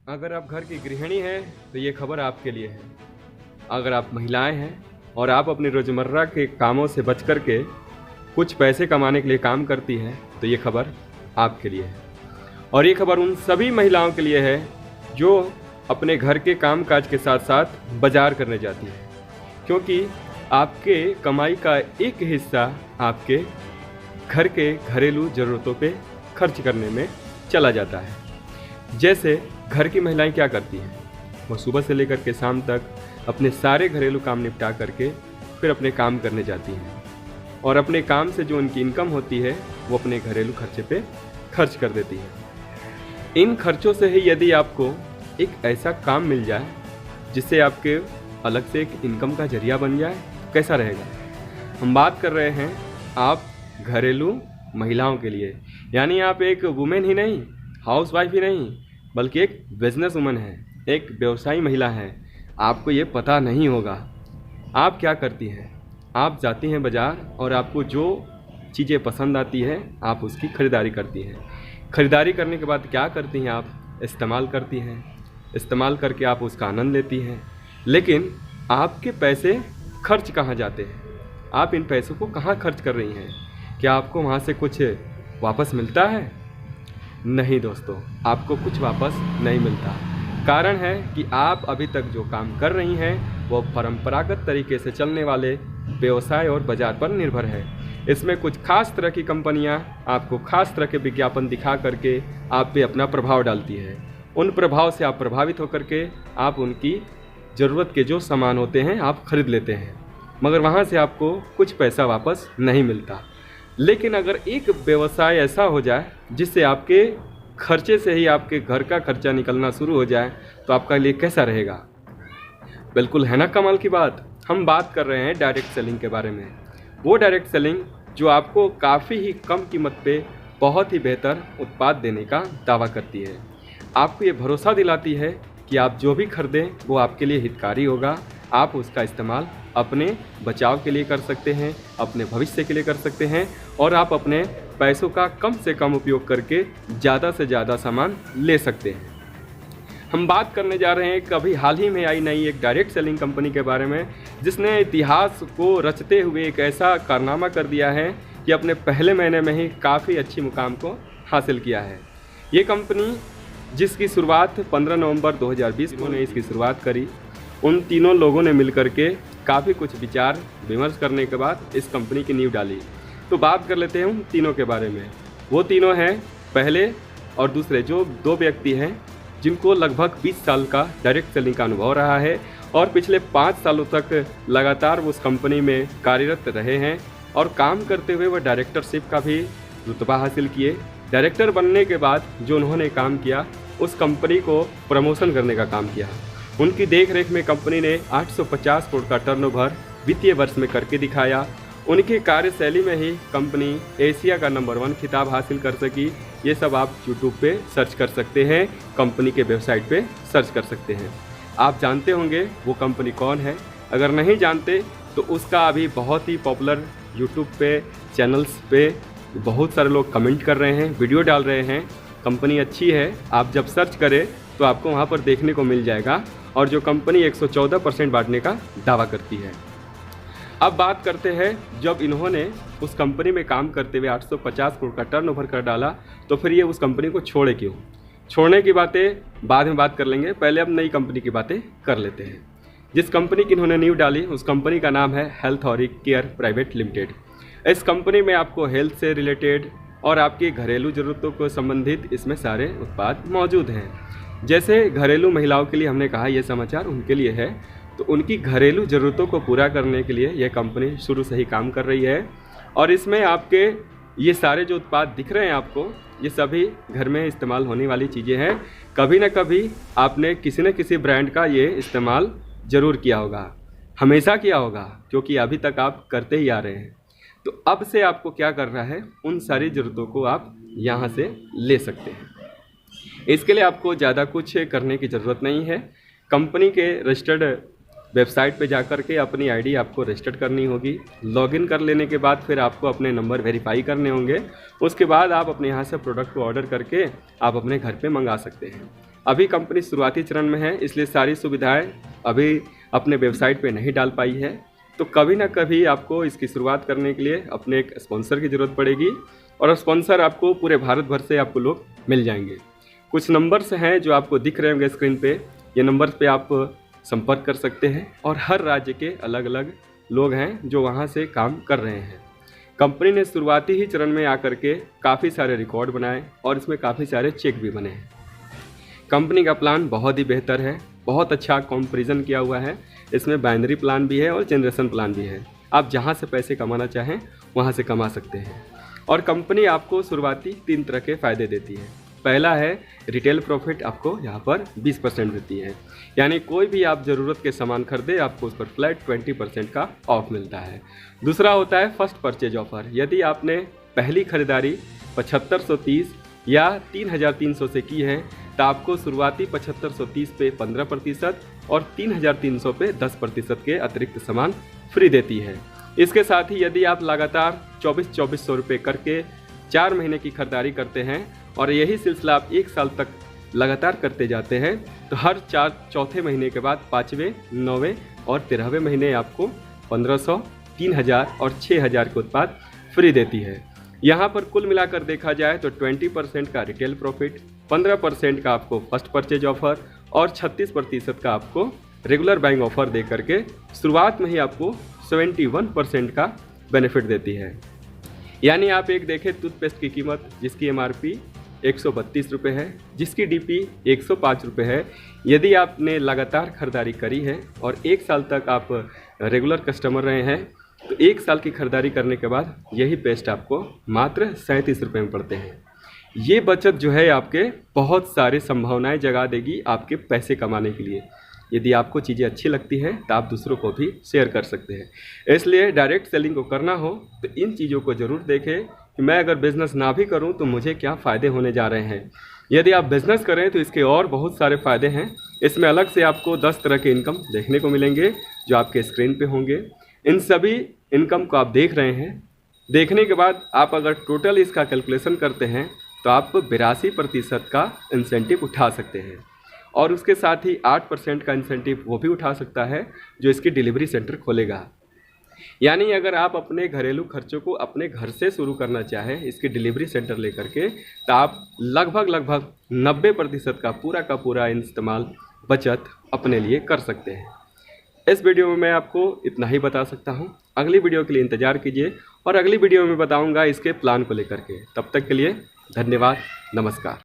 अगर आप घर की गृहिणी हैं तो ये खबर आपके लिए है। अगर आप महिलाएं हैं और आप अपने रोज़मर्रा के कामों से बच कर के कुछ पैसे कमाने के लिए काम करती हैं तो ये खबर आपके लिए है। और ये खबर उन सभी महिलाओं के लिए है जो अपने घर के काम काज के साथ साथ बाजार करने जाती हैं, क्योंकि आपके कमाई का एक हिस्सा आपके घर के घरेलू ज़रूरतों पे खर्च करने में चला जाता है। जैसे घर की महिलाएं क्या करती हैं, वो सुबह से लेकर के शाम तक अपने सारे घरेलू काम निपटा करके फिर अपने काम करने जाती हैं और अपने काम से जो उनकी इनकम होती है वो अपने घरेलू खर्चे पे खर्च कर देती है। इन खर्चों से ही यदि आपको एक ऐसा काम मिल जाए जिससे आपके अलग से एक इनकम का जरिया बन जाए, कैसा रहेगा। हम बात कर रहे हैं आप घरेलू महिलाओं के लिए, यानी आप एक वुमेन ही नहीं, हाउसवाइफ ही नहीं, बल्कि एक बिजनेस वुमन है, एक व्यवसायी महिला है। आपको ये पता नहीं होगा आप क्या करती हैं। आप जाती हैं बाज़ार और आपको जो चीज़ें पसंद आती हैं आप उसकी ख़रीदारी करती हैं। ख़रीदारी करने के बाद क्या करती हैं, आप इस्तेमाल करती हैं। इस्तेमाल करके आप उसका आनंद लेती हैं, लेकिन आपके पैसे खर्च कहाँ जाते हैं, आप इन पैसों को कहाँ खर्च कर रही हैं। क्या आपको वहाँ से कुछ वापस मिलता है? नहीं दोस्तों, आपको कुछ वापस नहीं मिलता। कारण है कि आप अभी तक जो काम कर रही हैं वो परंपरागत तरीके से चलने वाले व्यवसाय और बाज़ार पर निर्भर है। इसमें कुछ खास तरह की कंपनियां आपको खास तरह के विज्ञापन दिखा करके आप पे अपना प्रभाव डालती है। उन प्रभाव से आप प्रभावित होकर के आप उनकी ज़रूरत के जो सामान होते हैं आप खरीद लेते हैं, मगर वहाँ से आपको कुछ पैसा वापस नहीं मिलता। लेकिन अगर एक व्यवसाय ऐसा हो जाए जिससे आपके खर्चे से ही आपके घर का खर्चा निकलना शुरू हो जाए तो आपका लिए कैसा रहेगा। बिल्कुल है ना कमाल की बात। हम बात कर रहे हैं डायरेक्ट सेलिंग के बारे में। वो डायरेक्ट सेलिंग जो आपको काफ़ी ही कम कीमत पे बहुत ही बेहतर उत्पाद देने का दावा करती है। आपको ये भरोसा दिलाती है कि आप जो भी खरीदें वो आपके लिए हितकारी होगा। आप उसका इस्तेमाल अपने बचाव के लिए कर सकते हैं, अपने भविष्य के लिए कर सकते हैं और आप अपने पैसों का कम से कम उपयोग करके ज़्यादा से ज़्यादा सामान ले सकते हैं। हम बात करने जा रहे हैं कभी हाल ही में आई नई एक डायरेक्ट सेलिंग कंपनी के बारे में, जिसने इतिहास को रचते हुए एक ऐसा कारनामा कर दिया है कि अपने पहले महीने में ही काफ़ी अच्छी मुकाम को हासिल किया है। ये कंपनी जिसकी शुरुआत 15 नवंबर 2020 को ने इसकी शुरुआत करी, उन तीनों लोगों ने मिलकर के काफ़ी कुछ विचार विमर्श करने के बाद इस कंपनी की नींव डाली। तो बात कर लेते हैं उन तीनों के बारे में। वो तीनों हैं पहले और दूसरे, जो दो व्यक्ति हैं जिनको लगभग 20 साल का डायरेक्ट सेलिंग का अनुभव रहा है और पिछले 5 सालों तक लगातार उस कंपनी में कार्यरत रहे हैं और काम करते हुए वह डायरेक्टरशिप का भी रुतबा हासिल किए। डायरेक्टर बनने के बाद जो उन्होंने काम किया, उस कंपनी को प्रमोशन करने का काम किया। उनकी देखरेख में कंपनी ने 850 करोड़ का टर्नओवर वित्तीय वर्ष में करके दिखाया। उनकी कार्यशैली में ही कंपनी एशिया का नंबर 1 खिताब हासिल कर सकी। ये सब आप यूट्यूब पे सर्च कर सकते हैं, कंपनी के वेबसाइट पे सर्च कर सकते हैं। आप जानते होंगे वो कंपनी कौन है। अगर नहीं जानते तो उसका अभी बहुत ही पॉपुलर यूट्यूब पे चैनल्स पे बहुत सारे लोग कमेंट कर रहे हैं, वीडियो डाल रहे हैं। कंपनी अच्छी है, आप जब सर्च करें तो आपको वहाँ पर देखने को मिल जाएगा, और जो कंपनी 114% बांटने का दावा करती है। अब बात करते हैं, जब इन्होंने उस कंपनी में काम करते हुए 850 करोड़ का टर्नओवर कर डाला तो फिर ये उस कंपनी को छोड़े क्यों। छोड़ने की बातें बाद में बात कर लेंगे, पहले अब नई कंपनी की बातें कर लेते हैं। जिस कंपनी की इन्होंने नींव डाली उस कंपनी का नाम है हेल्थ केयर प्राइवेट लिमिटेड। इस कंपनी में आपको हेल्थ से रिलेटेड और आपकी घरेलू ज़रूरतों को संबंधित इसमें सारे उत्पाद मौजूद हैं। जैसे घरेलू महिलाओं के लिए हमने कहा ये समाचार उनके लिए है, तो उनकी घरेलू ज़रूरतों को पूरा करने के लिए यह कंपनी शुरू से ही काम कर रही है। और इसमें आपके ये सारे जो उत्पाद दिख रहे हैं आपको, ये सभी घर में इस्तेमाल होने वाली चीज़ें हैं। कभी ना कभी आपने किसी न किसी ब्रांड का ये इस्तेमाल ज़रूर किया होगा, हमेशा किया होगा, क्योंकि अभी तक आप करते ही आ रहे हैं। तो अब से आपको क्या करना है, उन सारी ज़रूरतों को आप यहाँ से ले सकते हैं। इसके लिए आपको ज़्यादा कुछ करने की ज़रूरत नहीं है। कंपनी के रजिस्टर्ड वेबसाइट पे जाकर के अपनी आईडी आपको रजिस्टर करनी होगी। लॉगिन कर लेने के बाद फिर आपको अपने नंबर वेरीफाई करने होंगे। उसके बाद आप अपने यहाँ से प्रोडक्ट को ऑर्डर करके आप अपने घर पे मंगा सकते हैं। अभी कंपनी शुरुआती चरण में है, इसलिए सारी सुविधाएं अभी अपने वेबसाइट पे नहीं डाल पाई है। तो कभी ना कभी आपको इसकी शुरुआत करने के लिए अपने एक स्पॉन्सर की ज़रूरत पड़ेगी, और स्पॉन्सर आपको पूरे भारत भर से आपको लोग मिल जाएंगे। कुछ नंबर्स हैं जो आपको दिख रहे होंगे स्क्रीन पे, ये नंबर्स पे आप संपर्क कर सकते हैं, और हर राज्य के अलग अलग लोग हैं जो वहाँ से काम कर रहे हैं। कंपनी ने शुरुआती ही चरण में आकर के काफ़ी सारे रिकॉर्ड बनाए और इसमें काफ़ी सारे चेक भी बने हैं। कंपनी का प्लान बहुत ही बेहतर है, बहुत अच्छा कंपैरिजन किया हुआ है। इसमें बाइनरी प्लान भी है और जनरेशन प्लान भी है। आप जहां से पैसे कमाना चाहें वहां से कमा सकते हैं। और कंपनी आपको शुरुआती 3 तरह के फ़ायदे देती है। पहला है रिटेल प्रॉफिट, आपको यहाँ पर 20% देती है, यानी कोई भी आप ज़रूरत के सामान खरीदे आपको उस पर फ्लैट 20% का ऑफ मिलता है। दूसरा होता है फर्स्ट परचेज ऑफर। यदि आपने पहली खरीदारी 7530 या 3300 से की है तो आपको शुरुआती 7530 पे 15% और 3300 पे 10% के अतिरिक्त सामान फ्री देती है। इसके साथ ही यदि आप लगातार 2400 रुपये करके 4 महीने की खरीदारी करते हैं और यही सिलसिला आप 1 साल तक लगातार करते जाते हैं तो हर चौथे महीने के बाद 5वें, 9वें और 13वें महीने आपको 1500, 3000 और 6000 के उत्पाद फ्री देती है। यहाँ पर कुल मिलाकर देखा जाए तो 20% का रिटेल प्रॉफिट, 15% का आपको फर्स्ट परचेज ऑफर और 36% का आपको रेगुलर बाइंग ऑफर दे करके शुरुआत में ही आपको 71% का बेनिफिट देती है। यानी आप एक देखें टूथपेस्ट की कीमत जिसकी MRP 132 रुपये है, जिसकी DP 105 रुपये है। यदि आपने लगातार खरीदारी करी है और 1 साल तक आप रेगुलर कस्टमर रहे हैं तो 1 साल की खरीदारी करने के बाद यही पेस्ट आपको मात्र 37 रुपये में पड़ते हैं। ये बचत जो है आपके बहुत सारे संभावनाएं जगा देगी आपके पैसे कमाने के लिए। यदि आपको चीज़ें अच्छी लगती हैं तो आप दूसरों को भी शेयर कर सकते हैं। इसलिए डायरेक्ट सेलिंग को करना हो तो इन चीज़ों को ज़रूर देखें कि मैं अगर बिज़नेस ना भी करूं तो मुझे क्या फ़ायदे होने जा रहे हैं। यदि आप बिज़नेस करें तो इसके और बहुत सारे फ़ायदे हैं। इसमें अलग से आपको 10 तरह के इनकम देखने को मिलेंगे जो आपके स्क्रीन पे होंगे। इन सभी इनकम को आप देख रहे हैं। देखने के बाद आप अगर टोटल इसका कैलकुलेशन करते हैं तो आप 82% का इंसेंटिव उठा सकते हैं, और उसके साथ ही 8% का इंसेंटिव वो भी उठा सकता है जो इसकी डिलीवरी सेंटर खोलेगा। यानी अगर आप अपने घरेलू खर्चों को अपने घर से शुरू करना चाहें इसके डिलीवरी सेंटर लेकर के तो आप लगभग 90% का पूरा इस्तेमाल बचत अपने लिए कर सकते हैं। इस वीडियो में मैं आपको इतना ही बता सकता हूं। अगली वीडियो के लिए इंतज़ार कीजिए और अगली वीडियो में बताऊंगा इसके प्लान को लेकर के। तब तक के लिए धन्यवाद, नमस्कार।